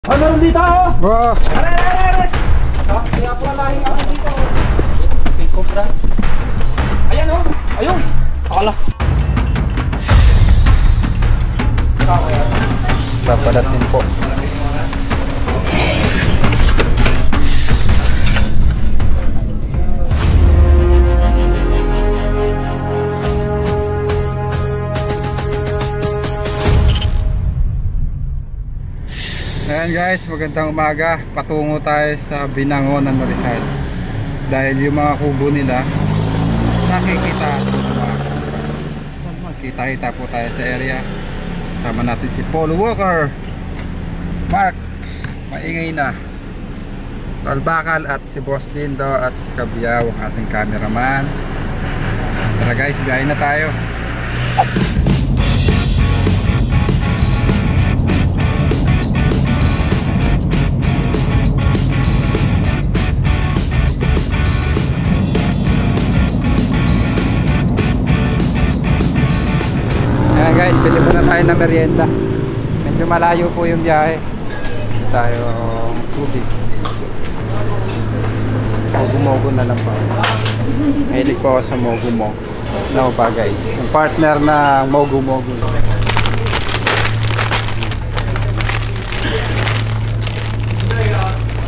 Meron dito! Wow! Aray! Kaya pala lahing ako dito. Okay, cobra. Ayan o! Ayun! Akala. Papadatin po. Ayan guys, magandang umaga. Patungo tayo sa Binangonan, Rizal. Dahil yung mga kubo nila nakikita kita po tayo sa area. Sama natin si Paul Walker, Mark maingay na, Talbakal, at si Boss Dindo at si Kabiyaw, ang ating cameraman. Tara guys, biyahe na tayo. Ayan guys, bili muna tayo ng merienda. Medyo malayo po yung biyahe. Tayo tubig. Mogu-mogu na lang pa. Mahilig po ako sa mogu-mogu. Ano ba guys? Yung partner na mogu-mogu.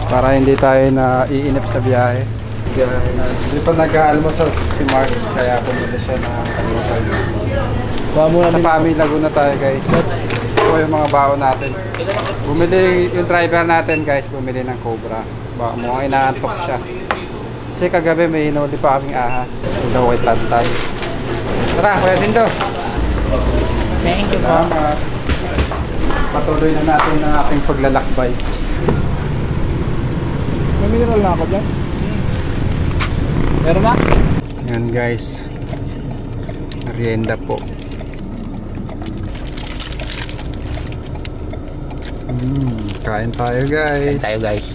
Para hindi tayo na iinip sa biyahe. Hindi pa nag-aalmusal si Mark, kaya pumunta siya na almusal. Sa Pami, Laguna tayo guys. Ito yung mga baon natin. Bumili yung driver natin guys, bumili ng cobra. Mukhang inaantok siya. Kasi kagabi may hinuli pa kaming ahas. Ito daw kay Tantay. Tara, Kuya Dindo. Thank you po. Patuloy na natin ang ating paglalakbay. May mineral na ako dyan. Meron na? Yan guys, merienda po. Kain tayo guys. Kain tayo guys.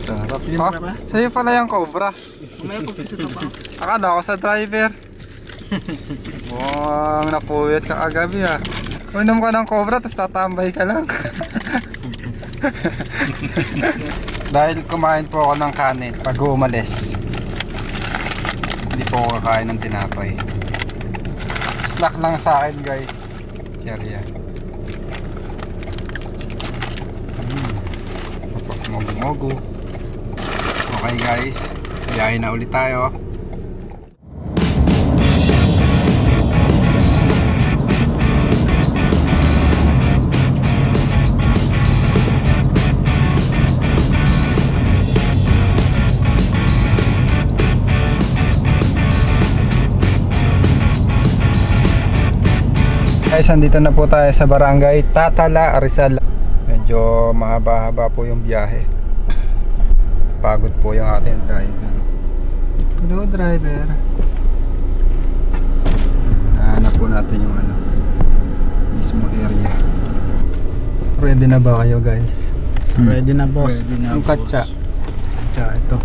Sarap yun. Oh, sa'yo pala yung cobra. Akala ko sa driver. Wow, napuyat ka kagabi ah. Unom ka ng cobra tapos tatambay ka lang. Dahil kumain po ako ng kanin pag umalis, hindi po ako kakain ng tinapay. Slack lang sa akin guys. Cherry yan. Mogu-mogu. Okay guys, biyahe na ulit tayo. Guys, andito na po tayo sa barangay Tatala, Rizal. Medyo mahaba-haba po yung biyahe. Pagod po yung ating driver. Hello driver. Nahanap po natin yung mismo area. Ready na ba kayo guys? Ready na boss. Ready na yung katsa. Katsa ito.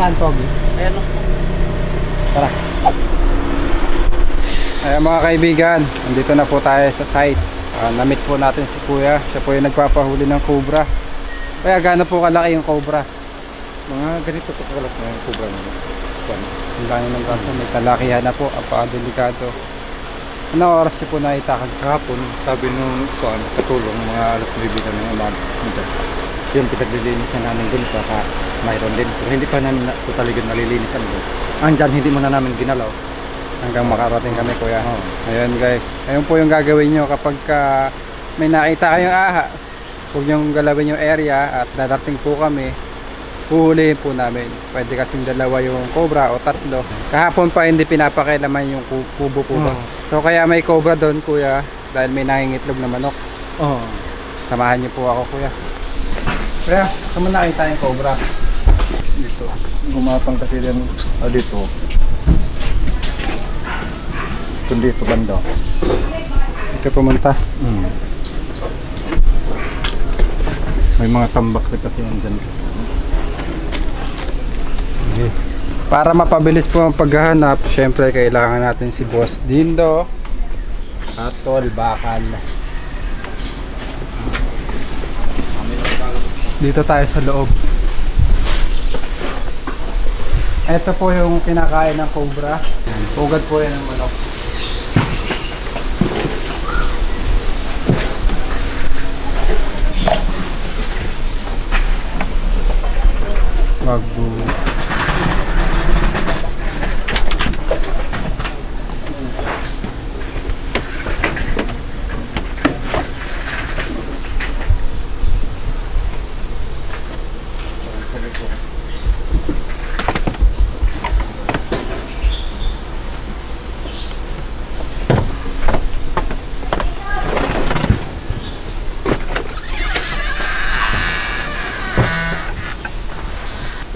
Saan Pogi? Ayan o. Tara. Ayan mga kaibigan, andito na po tayo sa site. Na-meet po natin si Kuya. Siya po yung nagpapahuli ng cobra. Kaya gaano po kalaki yung cobra? Mga ganito po kalaki na yung cobra nila. Ang dami ng kaso, may kalakihan na po. Apaka-delikado. Ano oras niyo po nakita kahapon? Sabi nung katulong mga alas 9 na ng umaga. Yung pinaglilinis na namin dun baka mayroon din, pero hindi pa namin totally good nalilinisan doon. Andyan hindi mo na namin ginalaw hanggang makarating kami Kuya. Ayan guys, ayun po yung gagawin nyo kapag may nakita kayong ahas. Huwag nyo galawin yung area at dadating po kami, huhulihin po namin. Pwede kasing dalawa yung cobra o tatlo. Kahapon pa hindi pinapakailaman yung kubo po. So kaya may cobra doon Kuya, dahil may nangingitlog na manok. Samahan nyo po ako Kuya. Kaya, saan mo nakita yung cobra? Dito. Gumapang kasi din dito. Kundi ito banda. Ito pumunta. May mga tambak na kasi yan dyan. Okay. Para mapabilis po ang paghahanap, syempre kailangan natin si Boss Dindo at Tol Bakal. Dito tayo sa loob. Ito po yung kinakain ng cobra. Pugad po yan ng manok. Magbu.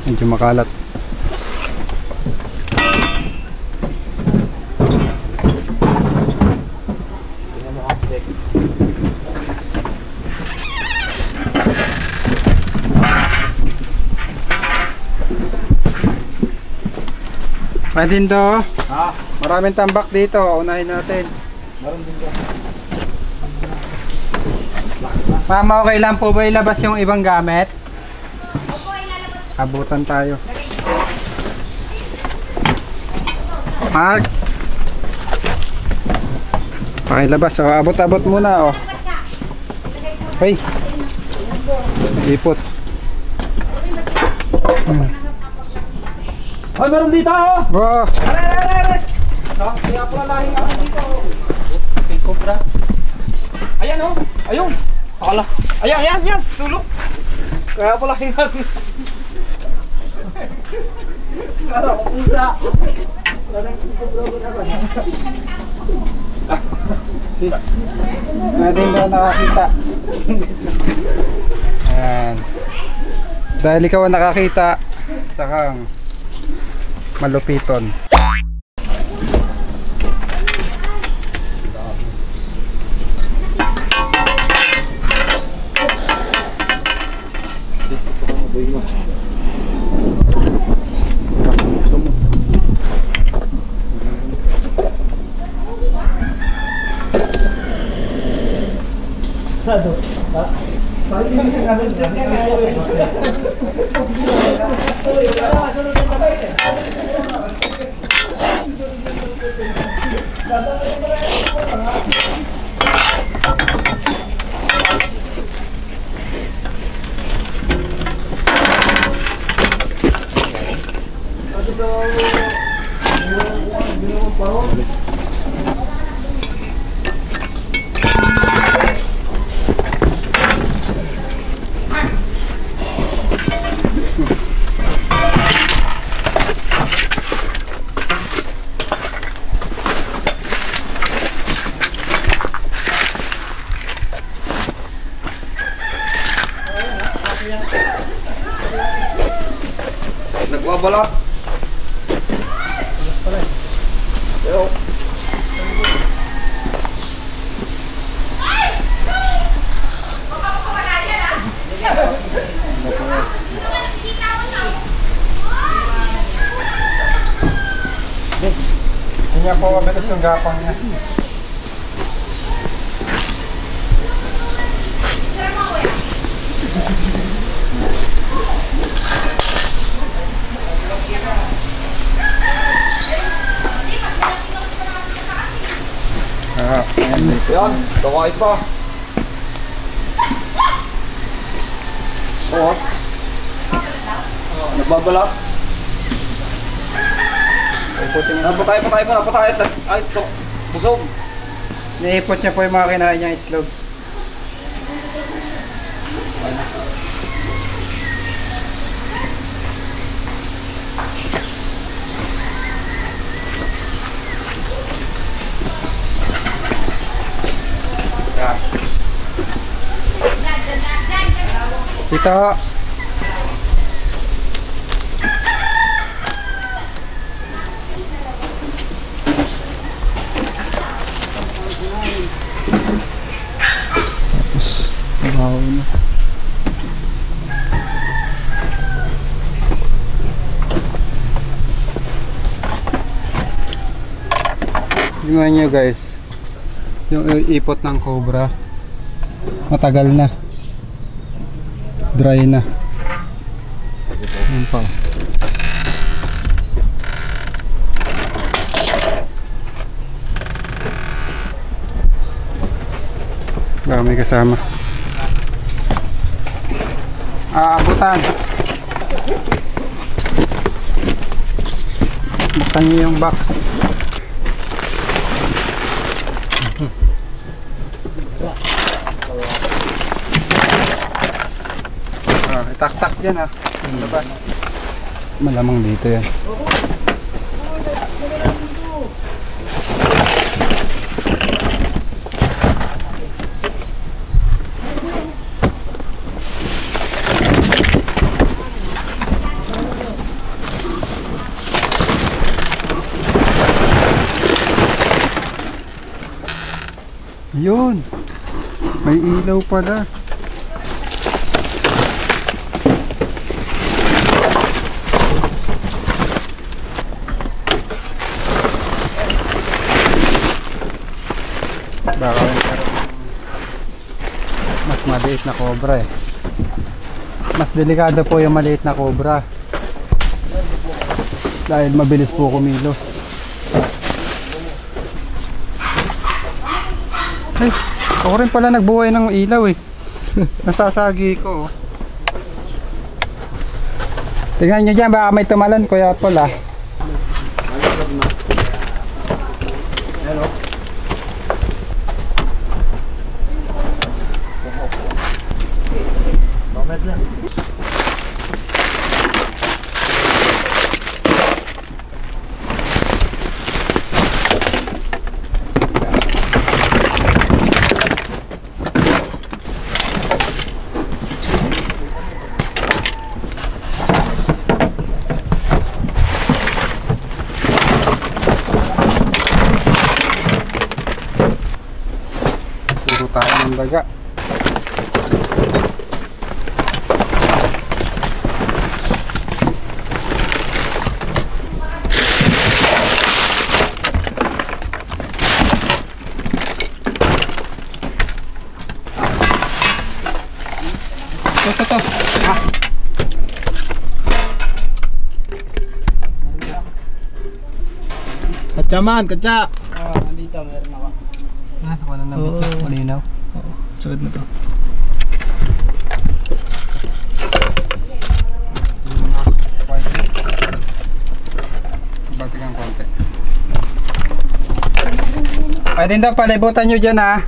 Medyo makalat. Pwede do. Maraming tambak dito. Unahin natin. Meron din dyan. Mama, okay lang po ba ilabas yung ibang gamit? Abutan tayo. Mark. Pakilabas. O, abot-abot muna. O. Hey. Ipot. Hoy, meron dito! Oo. Aray! Kaya pala lahing ako dito. King Cobra. Ayan oh! Ayun! Akala. Ayan! Sulok! Kaya pala lahing ako. Kala ko pusa. Natin daw nakakita. Ayan. Dahil ikaw ang nakakita, sakang malupiton. Nagbabalak. Yo. Kanya po mabilis yung gapang niya. Yan, kawai pa. Oo. Nagbabalak. Patay. Ay, ito. Busog. Niipot niya po yung mga kinain niyang itlog. Dito. Wow na. Tingnan nyo guys, yung ipot ng cobra matagal na, dry na. Yan pa. Baka may kasama. Aabutan. Buksan nyo yung box. Itak-tak dyan ha. Malamang dito yan. Yun, may ilaw pala. Baka mas maliit na cobra eh. Mas delikado po yung maliit na cobra dahil mabilis po kumilos. Ay, ako rin pala nagbuhay ng ilaw eh. Nasasagi ko. Tingnan nyo dyan, baka may tumalan Kuya Paul ah. Tayo ng daga. Ito. Kacaman, kaca. Nandito, meron ako. Wala na dito, malinaw. Sagad na to. Bati kang konti. Pwede daw palibutan nyo dyan ha.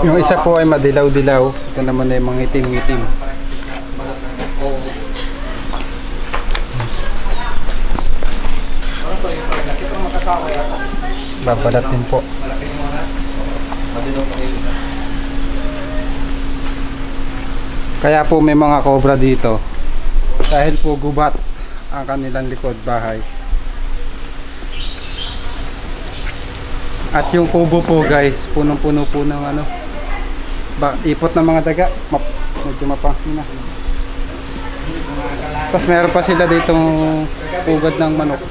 Yung isa po ay madilaw-dilaw. Ito naman ay mga itim-itim. Babalat din po. Kaya po may mga cobra dito dahil po gubat ang kanilang likod bahay. At yung kubo po guys, punong-puno po ng ano, ipot ng mga daga. Medyo mapangin na. Tapos meron pa sila ditong pugad ng manok.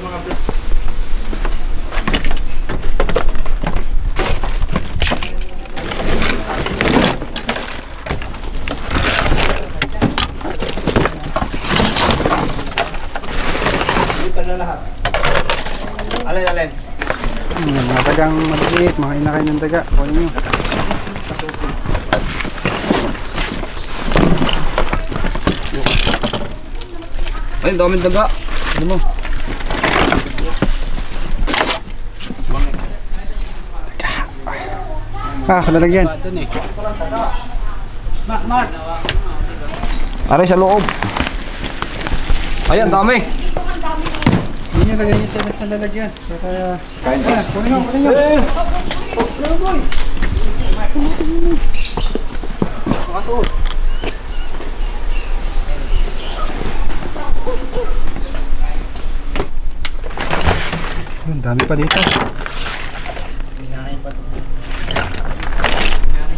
dagang maliit, mga inakay ng daga. Kunin nyo. Ayun, daming daga. Ano mo? Lalagyan. Aray sa loob. Ayan, dami. Hindi nyo lagyan nyo sila sa lalagyan. Kaya... Kain siya. Kunin nyo, kunin nyo. Dami pa dito.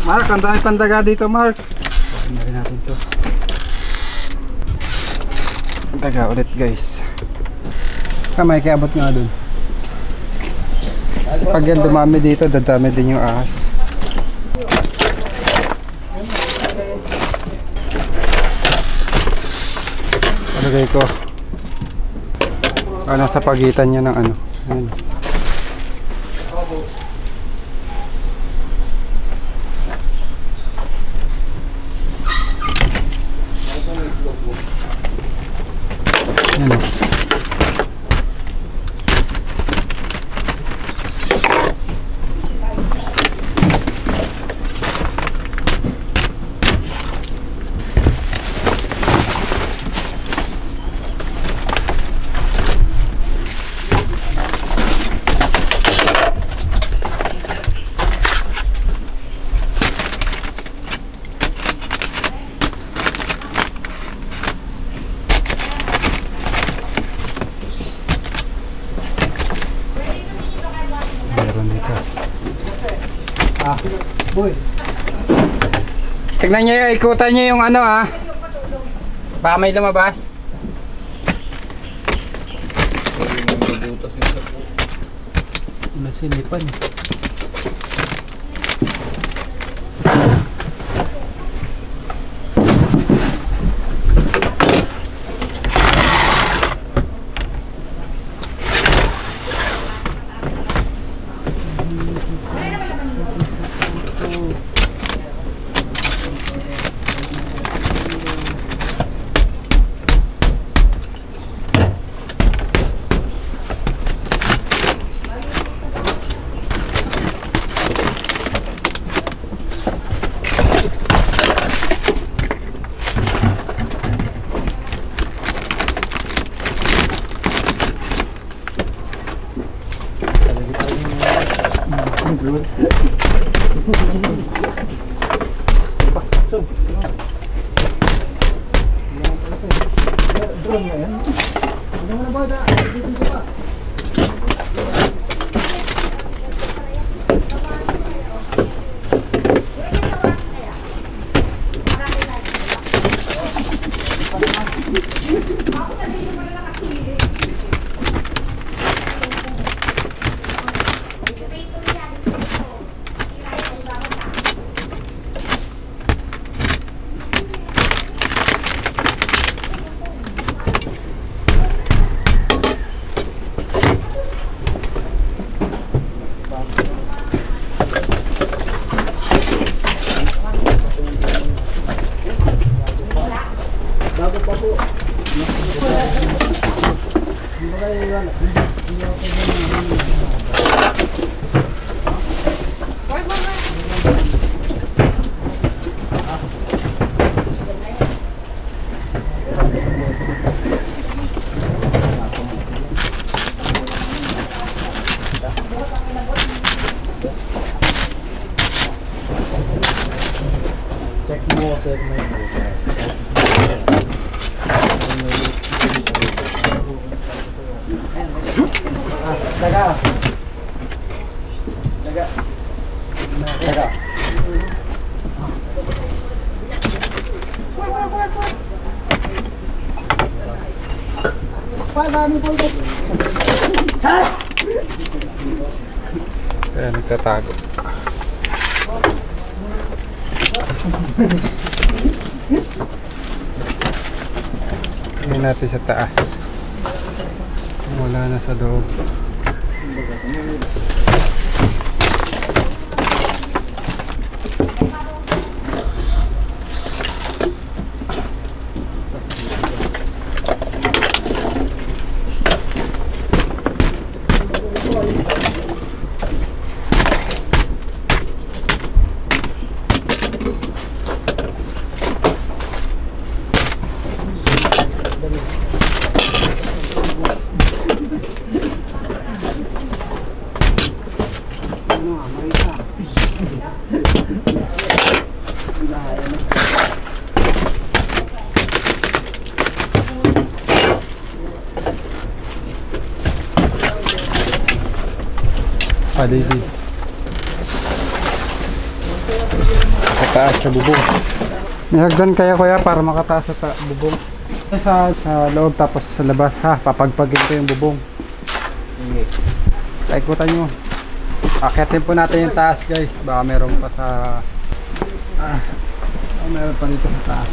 Mark, ang dami pandaga dito, Mark. Bakit na rin natin to. Daga ulit, guys. Kamay, kaya abot nga dun. Pag yan dumami dito, dadami din yung ahas. Lagay ko. Nasa pagitan niya ng ano. Ayan. Ayan. Boy. Tignan nyo, ikutan nyo yung ano ha. Baka may lumabas. Nasilipan. Kaya nagtatago. Tingnan natin sa taas. Wala na sa loob. paligid. Makataas sa bubong. May hagdan kaya kuya para makataas sa bubong. Sa loob tapos sa labas ha. Papagpagin ko yung bubong. Paikutan nyo. Akitin po natin yung taas guys. Baka meron pa sa meron pa dito sa taas.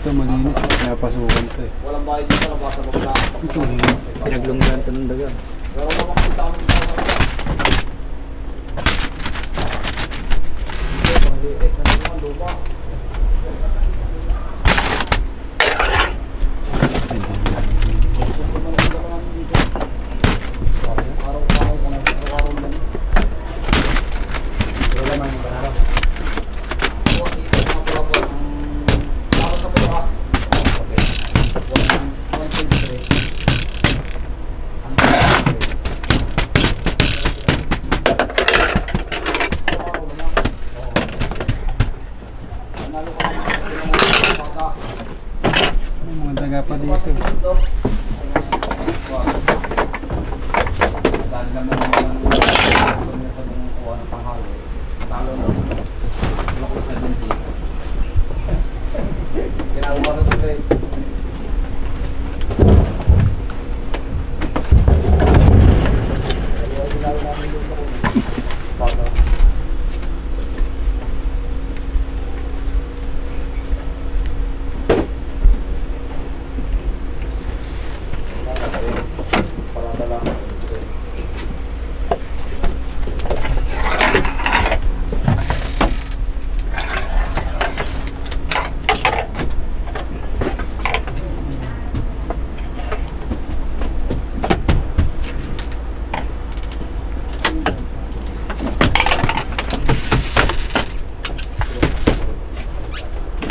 Ito malinis, napasukan ito eh. Walang bayad dito sa labas sa baba. Ito, Pinaglunggan ito ng daga. Pero kung makikita kami dito sa baba. Pang-liit na naman lupa. mga daga pa dito.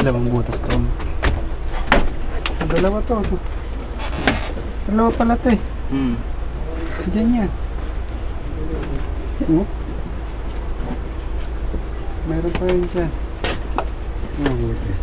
Dalawang butas to. Dalawa to. Dalawa pala to eh. Diyan yan. Oh. Meron pa yun dyan. Oh, buti.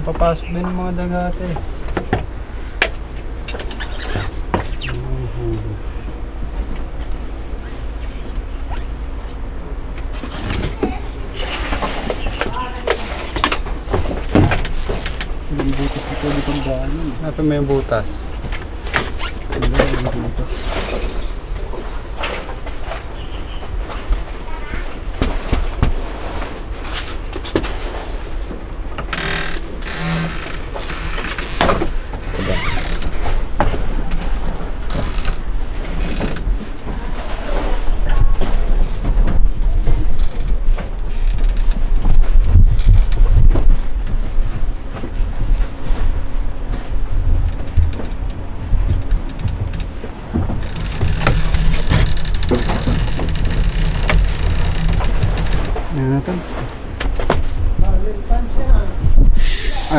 Papasok din yung mga dagate. Yung butas na pwede pang daan. Ito may butas. Yung butas.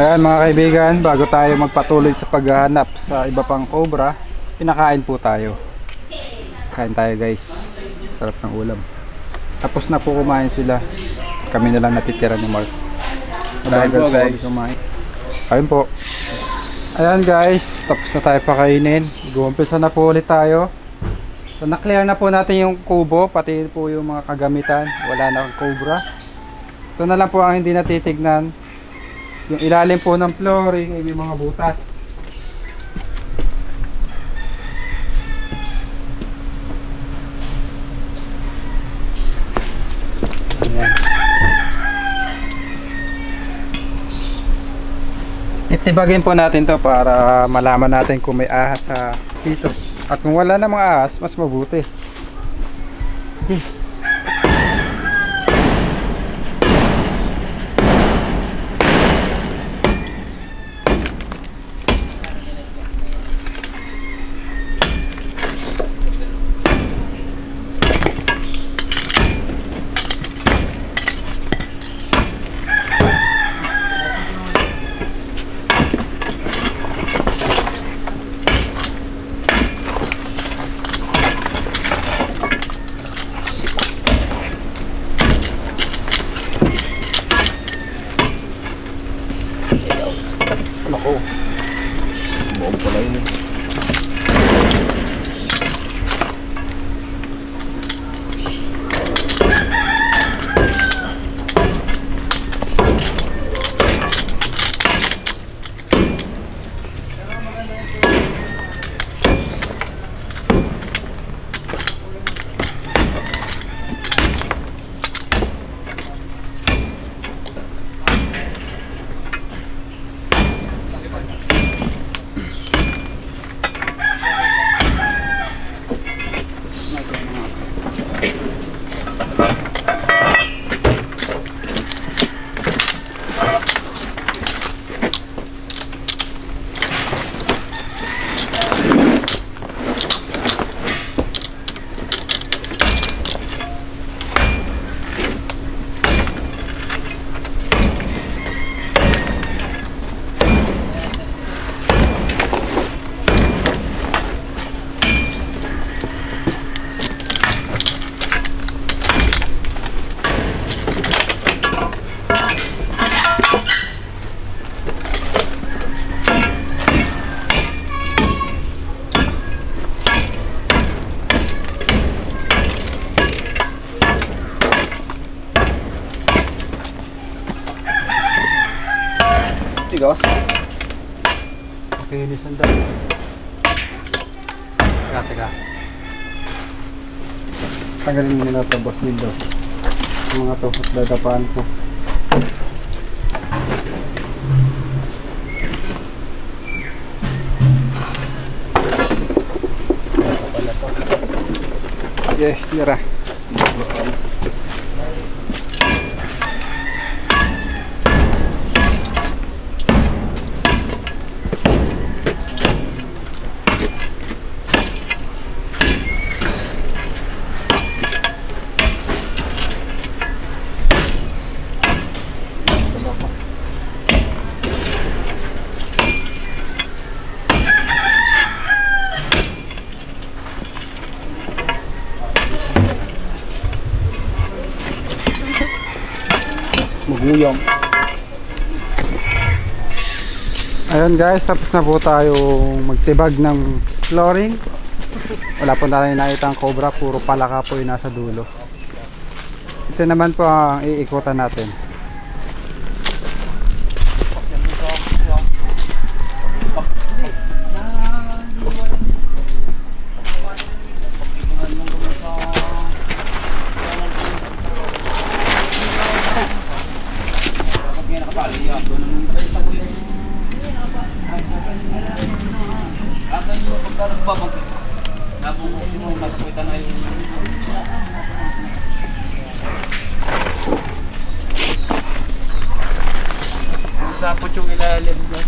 Ayan mga kaibigan, bago tayo magpatuloy sa paghahanap sa iba pang cobra, pinakain po tayo. Kain tayo guys. Sarap ng ulam. Tapos na po kumain sila. Kami na lang natitira ni Mark. Kain po guys. Kain po. Ayan guys, tapos na tayo pakainin. Mag-uumpisa na po ulit tayo. So na-clear na po natin yung kubo, pati po yung mga kagamitan. Wala na akong cobra. Ito na lang po ang hindi natitignan. Yung ilalim po ng flooring ay may mga butas. Ayan. Itibagin po natin to para malaman natin kung may ahas sa dito. At kung wala namang ahas, mas mabuti. Okay. Nako. Buong pala yun. Tigas. Pakinisan daw. Teka. Tanggalin mo nila ito, boss nito. Yung mga to, dadapaan ko. Sige, tira. Maguyang. Ayun guys, tapos na po tayo magtibag ng flooring. Wala po na rin nakita ang cobra, puro palaka po yung nasa dulo. Ito naman po ang iikutan natin. Sapot yung ilalim mo.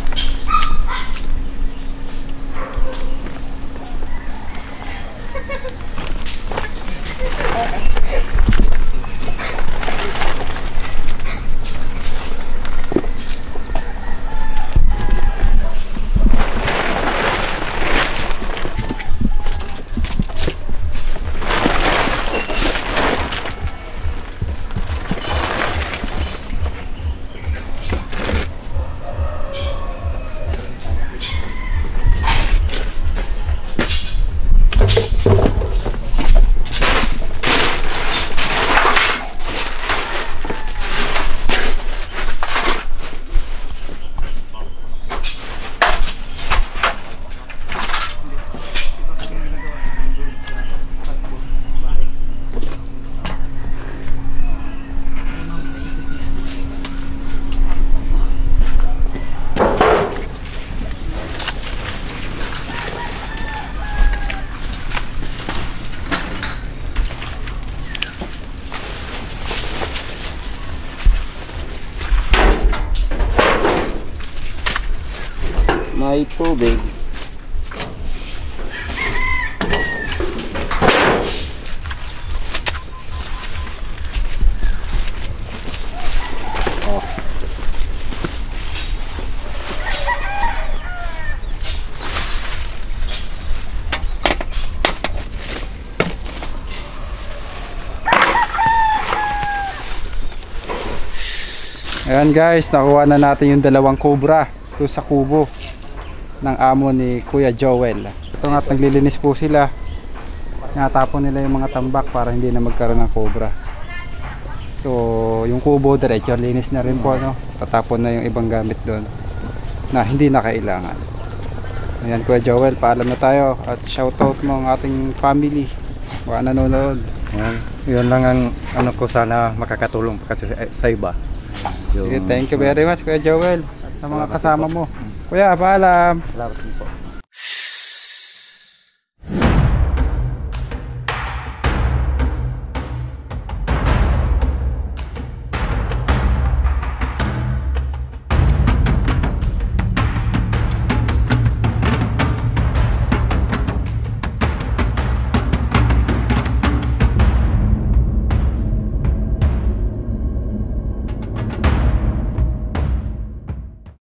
may tubig. Ayan guys, nakuha na natin yung dalawang cobra doon sa kubo ng amo ni Kuya Joel. Ito nga, naglilinis po sila. Natapon nila yung mga tambak para hindi na magkaroon ng cobra. So yung kubo diretso linis na rin po, no? Tatapon na yung ibang gamit doon na hindi na kailangan. Ayan Kuya Joel, paalam na tayo at shoutout mo ang ating family, baka nanonood. Yun lang ang ano ko, sana makakatulong kasi sa iba. Sige, thank you very much Kuya Joel at sa mga kasama mo. Kuya, paalam. Salamat po.